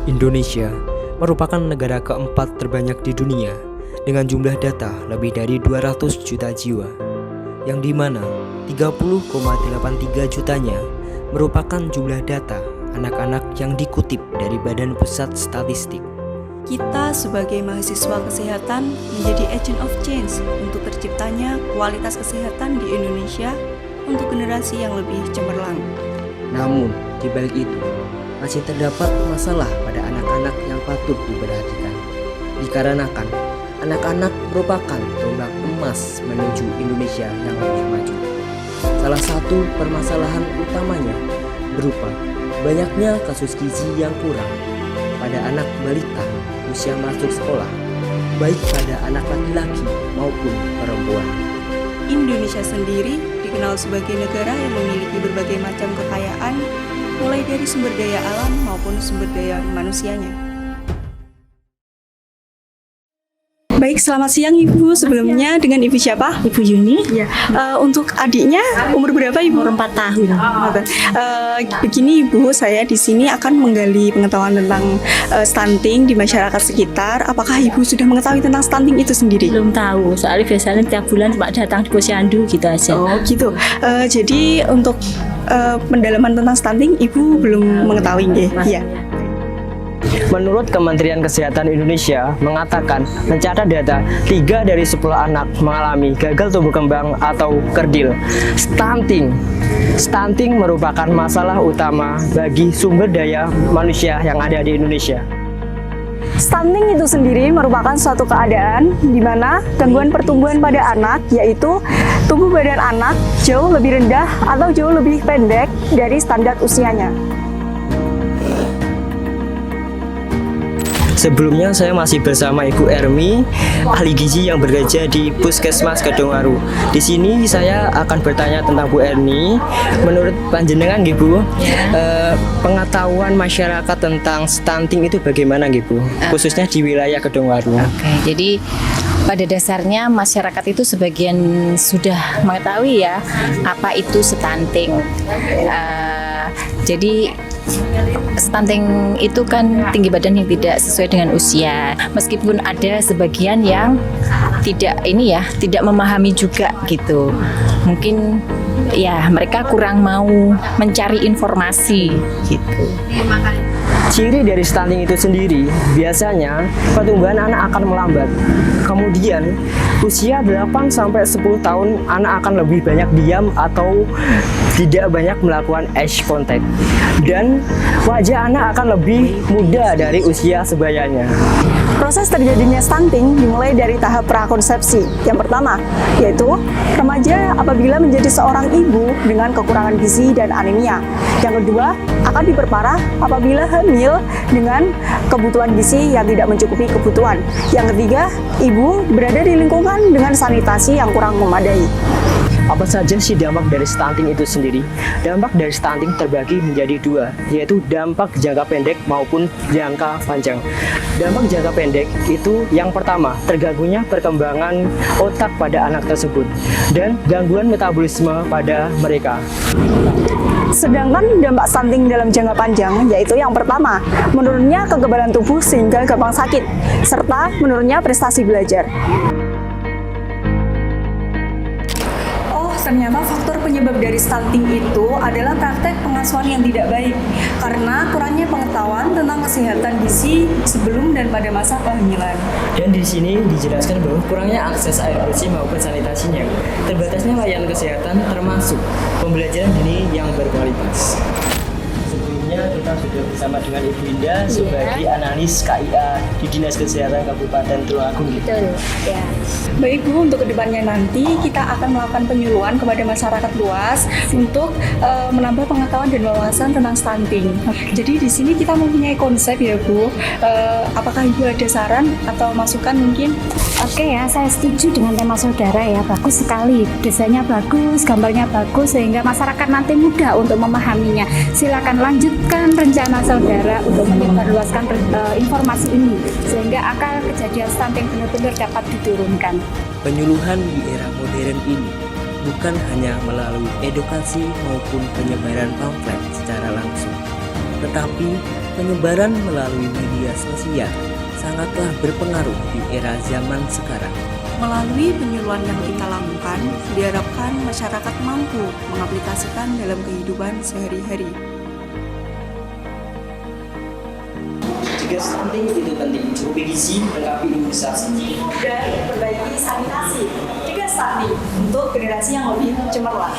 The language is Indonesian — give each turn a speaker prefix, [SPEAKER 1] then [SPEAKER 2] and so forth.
[SPEAKER 1] Indonesia merupakan negara keempat terbanyak di dunia dengan jumlah data lebih dari 200 juta jiwa, yang dimana 30,83 jutanya merupakan jumlah data anak-anak yang dikutip dari Badan Pusat Statistik.
[SPEAKER 2] Kita sebagai mahasiswa kesehatan menjadi agent of change untuk terciptanya kualitas kesehatan di Indonesia untuk generasi yang lebih cemerlang.
[SPEAKER 1] Namun, di balik itu, masih terdapat masalah pada anak-anak yang patut diperhatikan. Dikarenakan, anak-anak merupakan tonggak emas menuju Indonesia yang lebih maju. Salah satu permasalahan utamanya berupa banyaknya kasus gizi yang kurang pada anak balita usia masuk sekolah, baik pada anak laki-laki maupun perempuan.
[SPEAKER 2] Indonesia sendiri dikenal sebagai negara yang memiliki berbagai macam kekayaan, mulai dari sumber daya alam maupun sumber daya manusianya. Baik, selamat siang Ibu. Sebelumnya dengan Ibu siapa?
[SPEAKER 3] Ibu Yuni.
[SPEAKER 2] Ya. Untuk adiknya umur berapa Ibu?
[SPEAKER 3] Umur 4 tahun.
[SPEAKER 2] Begini Ibu, saya di sini akan menggali pengetahuan tentang stunting di masyarakat sekitar. Apakah Ibu sudah mengetahui tentang stunting itu sendiri?
[SPEAKER 3] Belum tahu, soalnya biasanya tiap bulan cuma datang di posyandu gitu aja.
[SPEAKER 2] Oh gitu. Jadi untuk pendalaman tentang stunting Ibu belum mengetahui nggih? Iya.
[SPEAKER 4] Menurut Kementerian Kesehatan Indonesia mengatakan mencatat data 3 dari 10 anak mengalami gagal tumbuh kembang atau kerdil. Stunting merupakan masalah utama bagi sumber daya manusia yang ada di Indonesia.
[SPEAKER 2] Stunting itu sendiri merupakan suatu keadaan di mana gangguan pertumbuhan pada anak, yaitu tumbuh badan anak jauh lebih rendah atau jauh lebih pendek dari standar usianya.
[SPEAKER 4] Sebelumnya saya masih bersama Ibu Ermi, ahli gizi yang bekerja di Puskesmas Kedungwaru. Di sini saya akan bertanya tentang Bu Ermi. Menurut panjenengan Bu, pengetahuan masyarakat tentang stunting itu bagaimana Bu? Khususnya di wilayah Kedungwaru.
[SPEAKER 3] Oke, jadi pada dasarnya masyarakat itu sebagian sudah mengetahui ya apa itu stunting. Jadi stunting itu kan tinggi badan yang tidak sesuai dengan usia. Meskipun ada sebagian yang tidak memahami juga gitu. Mungkin ya mereka kurang mau mencari informasi gitu.
[SPEAKER 4] Ciri dari stunting itu sendiri, biasanya pertumbuhan anak akan melambat. Kemudian, usia 8-10 tahun anak akan lebih banyak diam atau tidak banyak melakukan eye contact. Dan wajah anak akan lebih muda dari usia sebayanya.
[SPEAKER 2] Proses terjadinya stunting dimulai dari tahap prakonsepsi. Yang pertama, yaitu remaja apabila menjadi seorang ibu dengan kekurangan gizi dan anemia. Yang kedua, akan diperparah apabila hamil dengan kebutuhan gizi yang tidak mencukupi kebutuhan. Yang ketiga, ibu berada di lingkungan dengan sanitasi yang kurang memadai.
[SPEAKER 4] Apa saja sih dampak dari stunting itu sendiri? Dampak dari stunting terbagi menjadi 2, yaitu dampak jangka pendek maupun jangka panjang. Dampak jangka pendek itu yang pertama, terganggunya perkembangan otak pada anak tersebut dan gangguan metabolisme pada mereka.
[SPEAKER 2] Sedangkan dampak stunting dalam jangka panjang yaitu yang pertama, menurunnya kekebalan tubuh sehingga gampang sakit, serta menurunnya prestasi belajar. Ternyata faktor penyebab dari stunting itu adalah praktek pengasuhan yang tidak baik karena kurangnya pengetahuan tentang kesehatan gizi sebelum dan pada masa kehamilan.
[SPEAKER 4] Dan di sini dijelaskan bahwa kurangnya akses air bersih maupun sanitasinya, terbatasnya layanan kesehatan termasuk pembelajaran dini yang berkualitas. Sebelumnya kita sudah bersama dengan Ibu Indah sebagai analis KIA di Dinas Kesehatan Kabupaten Tulungagung.
[SPEAKER 3] Betul, ya.
[SPEAKER 2] Baik Bu, untuk kedepannya nanti kita akan melakukan penyuluhan kepada masyarakat luas untuk menambah pengetahuan dan wawasan tentang stunting. Jadi di sini kita mempunyai konsep ya Bu. Apakah Ibu ada saran atau masukan mungkin?
[SPEAKER 5] Oke ya, saya setuju dengan tema saudara ya, bagus sekali. Desainnya bagus, gambarnya bagus sehingga masyarakat nanti mudah untuk memahaminya. Silakan lanjutkan rencana saudara untuk menyebarluaskan informasi ini sehingga angka kejadian stunting benar-benar dapat diturunkan.
[SPEAKER 1] Penyuluhan di era modern ini bukan hanya melalui edukasi maupun penyebaran pamflet secara langsung, Tetapi penyebaran melalui media sosial sangatlah berpengaruh di era zaman sekarang.
[SPEAKER 2] Melalui penyuluhan yang kita lakukan, diharapkan masyarakat mampu mengaplikasikan dalam kehidupan sehari-hari.
[SPEAKER 4] Jika stunting itu penting, cukupi gizi, lengkapi imunisasi.
[SPEAKER 2] Dan perbaiki sanitasi, cegah stunting untuk generasi yang lebih cemerlang.